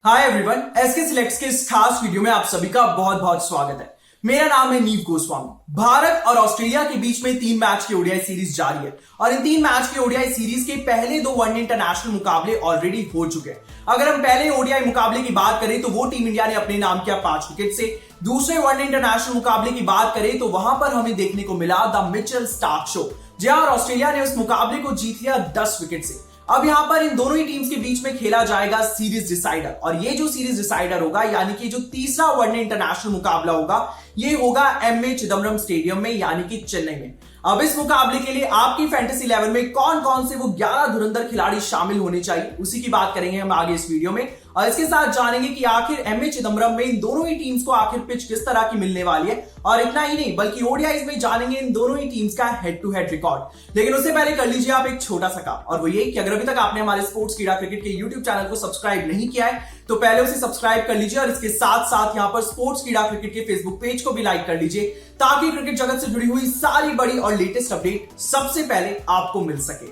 Hi everyone, SK selects के इस खास वीडियो में आप सभी का बहुत बहुत स्वागत है। मेरा नाम है नीव गोस्वामी। भारत और ऑस्ट्रेलिया के बीच में 3 मैच की ओडीआई सीरीज जारी है और इन 3 मैच की ओडीआई सीरीज के पहले 2 वनडे इंटरनेशनल मुकाबले ऑलरेडी हो चुके हैं। अगर हम पहले ओडीआई मुकाबले की बात करें तो वो टीम इंडिया ने अपने नाम किया 5 विकेट से। दूसरे वनडे इंटरनेशनल मुकाबले की बात करें तो वहां पर हमें देखने को मिला द मिचेल स्टार्क शो, जहां ऑस्ट्रेलिया ने उस मुकाबले को जीत लिया 10 विकेट से। अब यहां पर इन दोनों ही टीम्स के बीच में खेला जाएगा सीरीज डिसाइडर, और ये जो सीरीज डिसाइडर होगा यानी कि जो तीसरा वनडे इंटरनेशनल मुकाबला होगा ये होगा एमए चिदम्बरम स्टेडियम में यानी कि चेन्नई में। अब इस मुकाबले के लिए आपकी फैंटेसी 11 में कौन कौन से वो 11 धुरंधर खिलाड़ी शामिल होने चाहिए उसी की बात करेंगे हम आगे इस वीडियो में, और इसके साथ जानेंगे कि आखिर एमए चिदम्बरम में इन दोनों ही टीम्स को आखिर पिच किस तरह की मिलने वाली है। और इतना ही नहीं बल्कि ओडीआईज में जानेंगे इन दोनों ही टीम्स का हेड टू हेड रिकॉर्ड। लेकिन उससे पहले कर लीजिए आप एक छोटा सा काम, और वो ये कि अगर अभी तक आपने हमारे स्पोर्ट्स कीड़ा क्रिकेट के यूट्यूब चैनल को सब्सक्राइब नहीं किया है तो पहले उसे सब्सक्राइब कर लीजिए, और इसके साथ साथ यहाँ पर स्पोर्ट्स कीड़ा क्रिकेट के फेसबुक पेज को भी लाइक कर लीजिए ताकि क्रिकेट जगत से जुड़ी हुई सारी बड़ी और लेटेस्ट अपडेट सबसे पहले आपको मिल सके।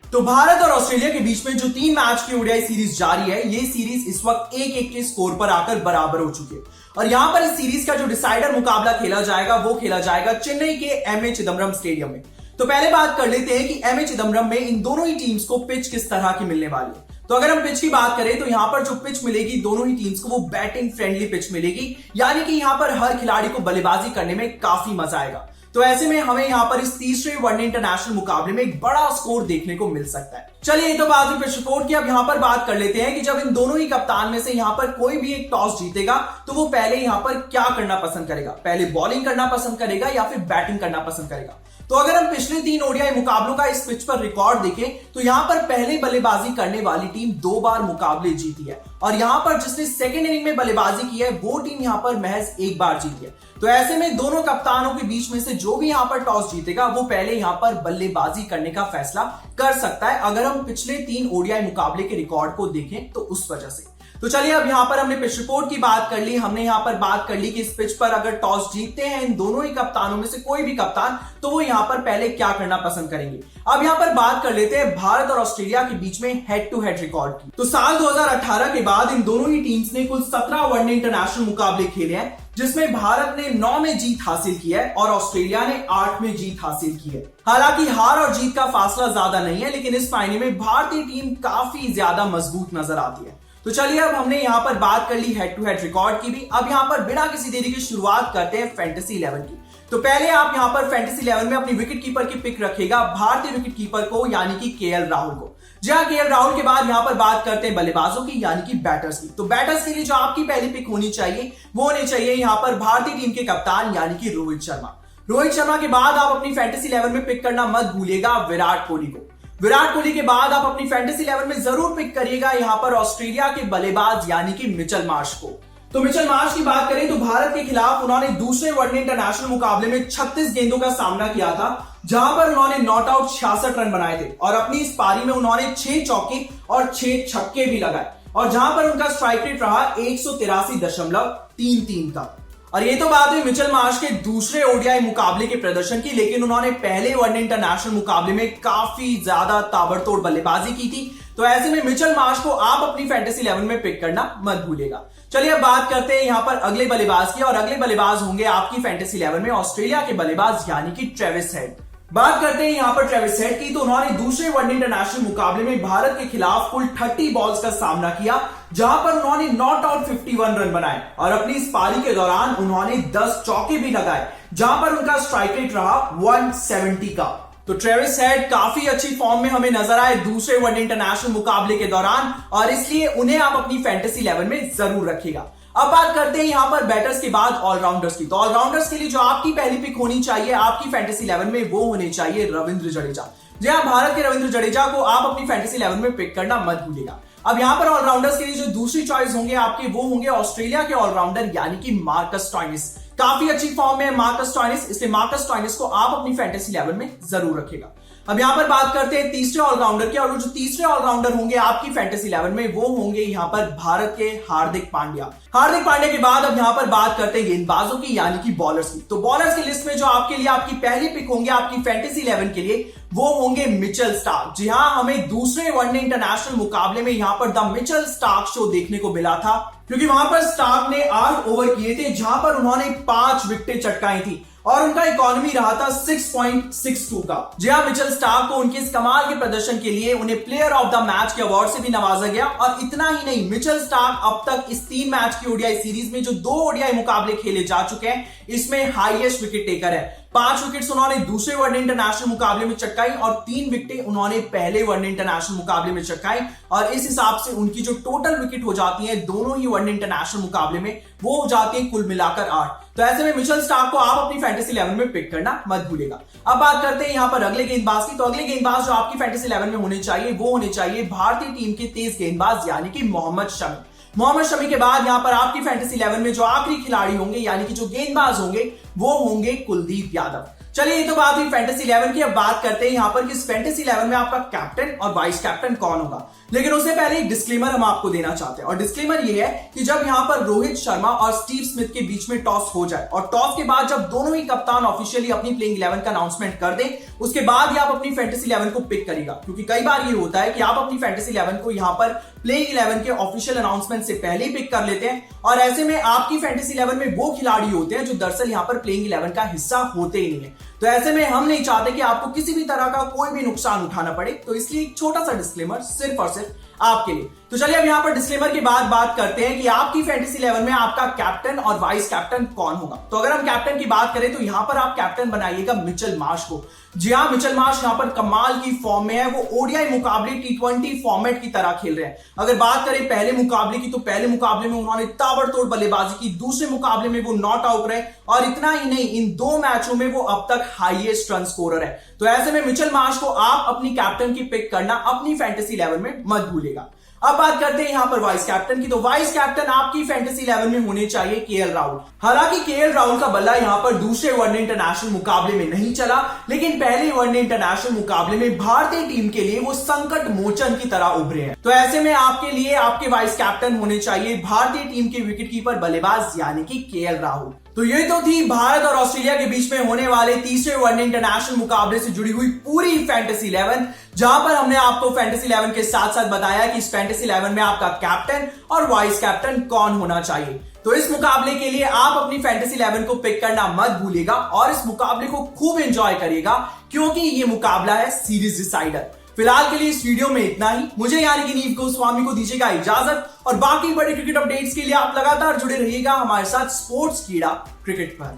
तो भारत और ऑस्ट्रेलिया के बीच में जो 3 मैच की ओडीआई सीरीज जारी है, ये सीरीज इस वक्त 1-1 के स्कोर पर आकर बराबर हो चुकी है। और यहां पर इस सीरीज का जो डिसाइडर मुकाबला खेला जाएगा वो खेला जाएगा चेन्नई के एमए चिदम्बरम स्टेडियम में। तो पहले बात कर लेते हैं कि एमए चिदम्बरम में इन दोनों ही टीम्स को पिच किस तरह की मिलने वाली है। तो अगर हम पिच की बात करें तो यहां पर जो पिच मिलेगी दोनों ही टीम्स को वो बैटिंग फ्रेंडली पिच मिलेगी, यानी कि यहां पर हर खिलाड़ी को बल्लेबाजी करने में काफी मजा आएगा। तो ऐसे में हमें यहां पर इस तीसरे वनडे इंटरनेशनल मुकाबले में एक बड़ा स्कोर देखने को मिल सकता है। चलिए ये तो बात हुई पिच रिपोर्ट की। अब यहां पर बात कर लेते हैं कि जब इन दोनों ही कप्तान में से यहां पर कोई भी एक टॉस जीतेगा तो वो पहले यहां पर क्या करना पसंद करेगा, पहले बॉलिंग करना पसंद करेगा या फिर बैटिंग करना पसंद करेगा। तो अगर हम पिछले 3 ओडीआई मुकाबलों का इस पिच पर रिकॉर्ड देखें तो यहां पर पहले बल्लेबाजी करने वाली टीम 2 बार मुकाबले जीती है, और यहां पर जिसने सेकेंड इनिंग में बल्लेबाजी की है वो टीम यहां पर महज 1 बार जीती है। तो ऐसे में दोनों कप्तानों के बीच में से जो भी यहां पर टॉस जीतेगा वो पहले यहां पर बल्लेबाजी करने का फैसला कर सकता है, अगर हम पिछले 3 ओडीआई मुकाबले के रिकॉर्ड को देखें तो उस वजह से। तो चलिए अब यहां पर हमने पिच रिपोर्ट की बात कर ली, हमने यहां पर बात कर ली कि इस पिच पर अगर टॉस जीतते हैं इन दोनों ही कप्तानों में से कोई भी कप्तान तो वो यहां पर पहले क्या करना पसंद करेंगे। अब यहां पर बात कर लेते हैं भारत और ऑस्ट्रेलिया के बीच में हेड टू हेड रिकॉर्ड की। तो साल 2018 के बाद इन दोनों ही टीम्स ने कुल 17 वनडे इंटरनेशनल मुकाबले खेले हैं, जिसमें भारत ने 9 में जीत हासिल की है और ऑस्ट्रेलिया ने 8 में जीत हासिल की है। हालांकि हार और जीत का फासला ज्यादा नहीं है, लेकिन इस फाइनल में भारतीय टीम काफी ज्यादा मजबूत नजर आती है। तो चलिए अब हमने यहां पर बात कर ली हेड टू हेड रिकॉर्ड की भी। अब यहां पर बिना किसी देरी की शुरुआत करते हैं फैंटेसी 11 की। तो पहले आप यहां पर फैंटेसी 11 में अपनी विकेट कीपर की पिक रखेगा भारतीय विकेट कीपर को यानी कि केएल राहुल को। जहां केएल राहुल के बाद यहां पर बात करते हैं बल्लेबाजों की यानी कि बैटर्स की। तो बैटर्स के लिए जो आपकी पहली पिक होनी चाहिए वो होने चाहिए यहां पर भारतीय टीम के कप्तान यानी कि रोहित शर्मा। रोहित शर्मा के बाद आप अपनी फैंटेसी 11 में पिक करना मत भूलिएगा विराट कोहली को। विराट कोहली के बाद आप अपनी फैंटेसी 11 में जरूर पिक करिएगा यहां पर ऑस्ट्रेलिया के बल्लेबाज यानी कि मिचेल मार्श को। तो मिचेल मार्श की बात करें तो भारत के खिलाफ उन्होंने दूसरे वनडे इंटरनेशनल मुकाबले में 36 गेंदों का सामना किया था, जहां पर उन्होंने नॉट आउट 66 रन बनाए थे, और अपनी इस पारी में उन्होंने 6 चौके और 6 छक्के भी लगाए, और जहां पर उनका स्ट्राइक रेट रहा 183.33 का। और ये तो बात हुई मिचेल मार्श के दूसरे ओडीआई मुकाबले के प्रदर्शन की, लेकिन उन्होंने पहले वनडे इंटरनेशनल मुकाबले में काफी ज्यादा ताबड़तोड़ बल्लेबाजी की थी। तो ऐसे में मिचेल मार्श को आप अपनी फैंटेसी 11 में पिक करना मत भूलिएगा। चलिए अब बात करते हैं यहां पर अगले बल्लेबाज की, और अगले बल्लेबाज होंगे आपकी फैंटेसी 11 में ऑस्ट्रेलिया के बल्लेबाज यानी कि ट्रेविस हेड। बात करते हैं यहां पर ट्रेविस हेड की। तो उन्होंने दूसरे वनडे इंटरनेशनल मुकाबले में भारत के खिलाफ कुल 30 बॉल्स का सामना किया, जहां पर उन्होंने नॉट आउट 51 रन बनाए, और अपनी इस पारी के दौरान उन्होंने 10 चौके भी लगाए, जहां पर उनका स्ट्राइक रेट रहा 170 का। तो ट्रेविस हेड काफी अच्छी फॉर्म में हमें नजर आए दूसरे वनडे इंटरनेशनल मुकाबले के दौरान, और इसलिए उन्हें आप अपनी फैंटेसी 11 में जरूर रखिएगा। अब बात करते हैं यहां पर बैटर्स के बाद ऑलराउंडर्स की। तो ऑलराउंडर्स के लिए जो आपकी पहली पिक होनी चाहिए आपकी फैंटेसी 11 में वो होने चाहिए रविंद्र जडेजा। जी हां, भारत के रविंद्र जडेजा को आप अपनी फैंटेसी 11 में पिक करना मत भूलिएगा। अब यहां पर ऑलराउंडर्स के लिए जो दूसरी चॉइस होंगे आपके वो होंगे ऑस्ट्रेलिया के ऑलराउंडर यानी कि मार्कस स्टोइनिस। काफी अच्छी फॉर्म में मार्कस स्टोइनिस, इसलिए मार्कस स्टोइनिस को आप अपनी फैंटेसी 11 में जरूर रखेगा। अब यहां पर बात करते हैं तीसरे ऑलराउंडर की, और वो जो तीसरे ऑलराउंडर होंगे आपकी फैंटेसी 11 में वो होंगे यहां पर भारत के हार्दिक पांड्या। हार्दिक पांड्या के बाद अब यहां पर बात करते हैं गेंदबाजों की यानी कि बॉलर्स की। तो बॉलर्स की लिस्ट में जो आपके लिए आपकी पहली पिक होंगे आपकी फैंटेसी 11 के लिए वो होंगे मिचेल स्टार्क। जी हां, हमें दूसरे वनडे इंटरनेशनल मुकाबले में यहां पर द मिचेल स्टार्क शो देखने को मिला था, क्योंकि वहां पर स्टार्क ने 8 ओवर किए थे जहां पर उन्होंने 5 विकेटें चटकाई थी और उनका इकोनॉमी रहा था 6.62 का। जी हां, मिचेल स्टार्क को उनके इस कमाल के प्रदर्शन के लिए उन्हें प्लेयर ऑफ द मैच के अवार्ड से भी नवाजा गया। और इतना ही नहीं, मिचेल स्टार्क अब तक इस 3 मैच की ओडीआई सीरीज में जो 2 ओडीआई मुकाबले खेले जा चुके हैं इसमें हाईएस्ट विकेट टेकर है। 5 विकेट्स उन्होंने दूसरे वनडे इंटरनेशनल मुकाबले में चटकाई और 3 विकेटें उन्होंने पहले वनडे इंटरनेशनल मुकाबले में चटकाई, और इस हिसाब से उनकी जो टोटल विकेट हो जाती है दोनों ही वनडे इंटरनेशनल मुकाबले में वो हो जाती है कुल मिलाकर 8। तो ऐसे में मिचेल स्टार्क को आप अपनी फैंटेसी 11 में पिक करना मत भूलिएगा। अब बात करते हैं यहां पर अगले गेंदबाज की। तो अगले गेंदबाज जो आपकी फैंटेसी 11 में होने चाहिए वो होने चाहिए भारतीय टीम के तेज गेंदबाज यानी कि मोहम्मद शमी। मोहम्मद शमी के बाद यहां पर आपकी फैंटेसी 11 में जो आखिरी खिलाड़ी होंगे यानी कि जो गेंदबाज होंगे वो होंगे कुलदीप यादव। चलिए, ये तो बात हुई फैंटेसी 11 की। अब बात करते हैं यहां पर कि इस फैंटेसी 11 में आपका कैप्टन और वाइस कैप्टन कौन होगा। लेकिन उससे पहले एक डिस्क्लेमर हम आपको देना चाहते हैं, और डिस्क्लेमर ये है कि जब यहां पर रोहित शर्मा और स्टीव स्मिथ के बीच में टॉस हो जाए और टॉस के बाद जब दोनों ही कप्तान ऑफिशियली अपनी प्लेइंग 11 का अनाउंसमेंट कर दें उसके बाद ही आप अपनी फैंटेसी 11 को पिक करिएगा। क्योंकि कई बार ये होता है कि आप अपनी फैंटेसी 11 को यहां पर प्लेइंग 11 के ऑफिशियल अनाउंसमेंट से पहले ही पिक कर लेते हैं, और ऐसे में आपकी फैंटेसी 11 में वो खिलाड़ी होते हैं जो दरअसल यहां पर प्लेइंग 11 का हिस्सा होते ही नहीं है। तो ऐसे में हम नहीं चाहते कि आपको किसी भी तरह का कोई भी नुकसान उठाना पड़े, तो इसलिए एक छोटा सा डिस्क्लेमर सिर्फ और सिर्फ आपके लिए। तो चलिए अब यहां पर डिस्क्लेमर के बाद बात करते हैं कि आपकी फैंटेसी 11 में आपका कैप्टन और वाइस कैप्टन कौन होगा। तो अगर हम कैप्टन की बात करें तो यहां पर आप कैप्टन बनाइएगा मिचेल मार्श को। जी हां, मिचेल मार्श यहां पर कमाल की फॉर्म में है। वो ओडीआई मुकाबले T20 फॉर्मेट की तरह खेल रहे हैं। अगर बात करें पहले मुकाबले की तो पहले मुकाबले में उन्होंने ताबड़तोड़ बल्लेबाजी की, दूसरे मुकाबले में वो नॉट आउट रहे, और इतना ही नहीं, इन 2 मैचों में वो अब तक हाईएस्ट रन स्कोरर है। तो ऐसे में मिचेल मार्श को आप अपनी कैप्टन की पिक करना अपनी फैंटेसी 11 में मत भूलिएगा। अब बात करते हैं यहां पर वाइस कैप्टन की। तो वाइस कैप्टन आपकी फैंटेसी 11 में होने चाहिए केएल राहुल। हालांकि केएल राहुल का बल्ला यहां पर दूसरे वनडे इंटरनेशनल मुकाबले में नहीं चला, लेकिन पहले वनडे इंटरनेशनल मुकाबले में भारतीय टीम के लिए वो संकट मोचन की तरह उभरे हैं। तो ऐसे में आपके लिए आपके वाइस कैप्टन होने चाहिए भारतीय टीम के विकेटकीपर बल्लेबाज यानी कि केएल राहुल। तो ये तो थी भारत और ऑस्ट्रेलिया के बीच में होने वाले तीसरे वनडे इंटरनेशनल मुकाबले से जुड़ी हुई पूरी फैंटेसी 11, जहां पर हमने आपको फैंटेसी 11 के साथ साथ बताया कि इस फैंटेसी 11 में आपका कैप्टन और वाइस कैप्टन कौन होना चाहिए। तो इस मुकाबले के लिए आप अपनी फैंटेसी 11 को पिक करना मत भूलिएगा और इस मुकाबले को खूब एंजॉय करिएगा, क्योंकि ये मुकाबला है सीरीज डिसाइडर। फिलहाल के लिए इस वीडियो में इतना ही। मुझे यानी कि नीव गोस्वामी को दीजिएगा इजाजत, और बाकी बड़े क्रिकेट अपडेट्स के लिए आप लगातार जुड़े रहिएगा हमारे साथ स्पोर्ट्स कीड़ा क्रिकेट पर।